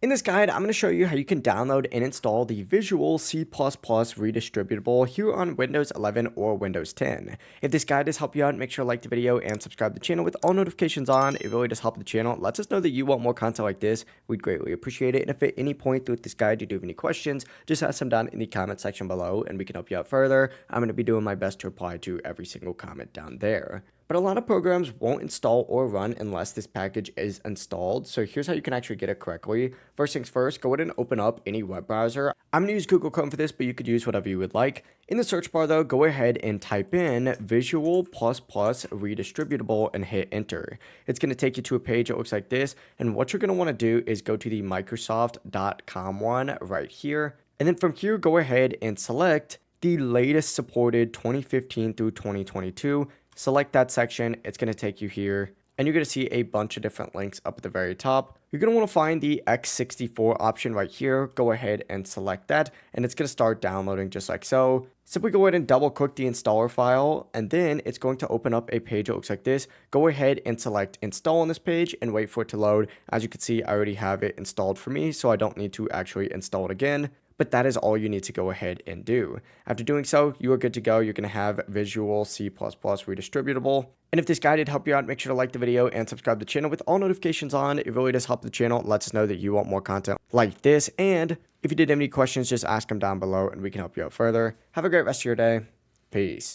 In this guide, I'm going to show you how you can download and install the Visual C++ Redistributable here on Windows 11 or Windows 10. If this guide has helped you out, make sure to like the video and subscribe to the channel with all notifications on. It really does help the channel. It lets us know that you want more content like this. We'd greatly appreciate it. And if at any point through this guide you do have any questions, just ask them down in the comment section below and we can help you out further. I'm going to be doing my best to reply to every single comment down there. But a lot of programs won't install or run unless this package is installed. So here's how you can actually get it correctly. First things first, go ahead and open up any web browser. I'm going to use Google Chrome for this, but you could use whatever you would like. In the search bar though, go ahead and type in Visual++ Redistributable and hit enter. It's going to take you to a page that looks like this. And what you're going to want to do is go to the Microsoft.com one right here. And then from here, go ahead and select the latest supported 2015 through 2022. Select that section. It's going to take you here and you're going to see a bunch of different links up at the very top. You're going to want to find the x64 option right here. Go ahead and select that and it's going to start downloading just like so. Simply go ahead and double click the installer file and then it's going to open up a page that looks like this. Go ahead and select install on this page and wait for it to load. As you can see, I already have it installed for me, so I don't need to actually install it again. But that is all you need to go ahead and do. After doing so, you are good to go. You're going to have Visual C++ Redistributable. And if this guide did help you out, make sure to like the video and subscribe to the channel with all notifications on. It really does help the channel. It lets us know that you want more content like this. And if you did have any questions, just ask them down below and we can help you out further. Have a great rest of your day. Peace.